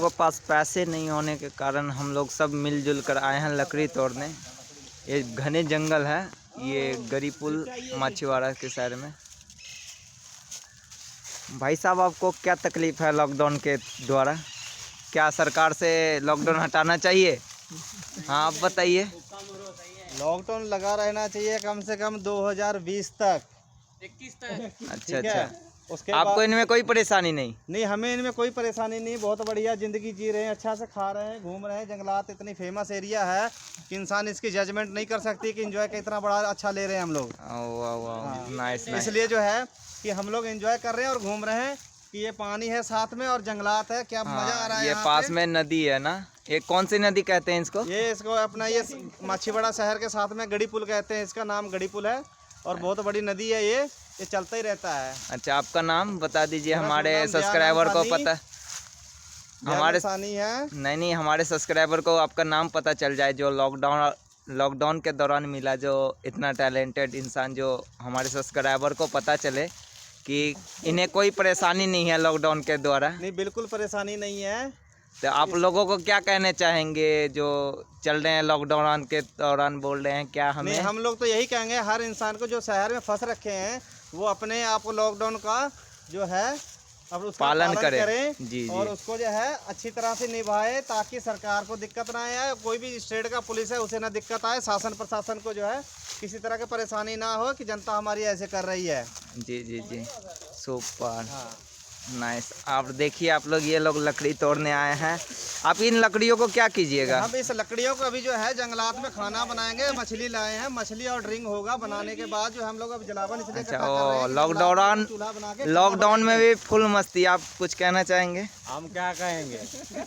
को पास पैसे नहीं होने के कारण हम लोग सब मिलजुल कर आए हैं लकड़ी तोड़ने। ये घने जंगल है, ये गरीपुल माछीवाड़ा के शहर में। भाई साहब, आपको क्या तकलीफ़ है लॉकडाउन के द्वारा? क्या सरकार से लॉकडाउन हटाना चाहिए? हाँ, आप बताइए। लॉकडाउन लगा रहना चाहिए कम से कम 2020 तक, 21 तक। अच्छा ठीक है? अच्छा। उसके आपको बाद इनमें कोई परेशानी नहीं? नहीं, हमें इनमें कोई परेशानी नहीं, बहुत बढ़िया ज़िंदगी जी रहे हैं, अच्छा से खा रहे हैं, घूम रहे हैं। जंगलात इतनी फेमस एरिया है कि इंसान इसकी जजमेंट नहीं कर सकती कि एंजॉय कितना बड़ा अच्छा ले रहे हैं हम लोग। वाह वाह, हाँ, नाइस नाइस। इसलिए जो है कि हम लोग एंजॉय कर रहे हैं और घूम रहे हैं कि ये पानी है साथ में और जंगलात है, क्या मज़ा आ रहा है। ये यहाँ पास पे में नदी है ना? ये कौन सी नदी कहते हैं इसको? इसको अपना ये माछीवाड़ा शहर के साथ में गड़ी पुल कहते हैं, इसका नाम गड़ी पुल है और बहुत बड़ी नदी है। ये चलता ही रहता है। अच्छा, आपका नाम बता दीजिए, मेरा हमारे नाम सब्सक्राइबर को दयानंद पता। हमारे सानी है। नहीं, हमारे सब्सक्राइबर को आपका नाम पता चल जाए, जो लॉकडाउन के दौरान मिला, जो इतना टैलेंटेड इंसान, जो हमारे सब्सक्राइबर को पता चले कि इन्हें कोई परेशानी नहीं है लॉकडाउन के द्वारा। नहीं, बिल्कुल परेशानी नहीं है। तो आप लोगों को क्या कहने चाहेंगे जो चल रहे हैं लॉकडाउन के दौरान, बोल रहे हैं क्या हमें? नहीं, हम लोग तो यही कहेंगे हर इंसान को जो शहर में फंस रखे हैं वो अपने आप को लॉकडाउन का जो है अब उसका पालन करें जी। और उसको जो है अच्छी तरह से निभाए ताकि सरकार को दिक्कत ना आए, कोई भी स्टेट का पुलिस है उसे ना दिक्कत आए, शासन प्रशासन को जो है किसी तरह की परेशानी ना हो कि जनता हमारी ऐसे कर रही है। जी जी जी, सुपर। हाँ, नाइस। आप देखिए, आप लोग ये लोग लकड़ी तोड़ने आए हैं। आप इन लकड़ियों को क्या कीजिएगा? हम इस लकड़ियों को अभी जो है जंगलात में खाना बनाएंगे। मछली लाए हैं, मछली और ड्रिंक होगा बनाने के बाद जो हम लोग अब जलावन इसलिए अच्छा, इकट्ठा कर रहे हैं कि लॉकडाउन में भी फुल मस्ती। आप कुछ कहना चाहेंगे? हम क्या कहेंगे,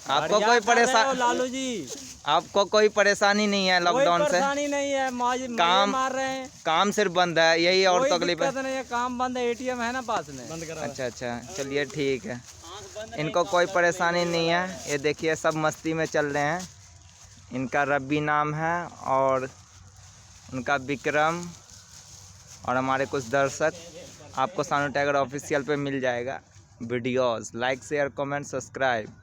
आपको कोई परेशानी? लालू जी, आपको कोई परेशानी नहीं है लॉकडाउन से? परेशानी नहीं है, काम मार रहे हैं, काम सिर्फ बंद है, यही और तकलीफ है? नहीं है, काम बंद है, एटीएम है ना पास में, बंद करा। अच्छा अच्छा, चलिए ठीक है। इनको कोई परेशानी नहीं है। ये देखिए, सब मस्ती में चल रहे हैं। इनका रब्बी नाम है और उनका विक्रम और हमारे कुछ दर्शक। आपको सानू टाइगर ऑफिशियल पे मिल जाएगा videos. Like share comment subscribe.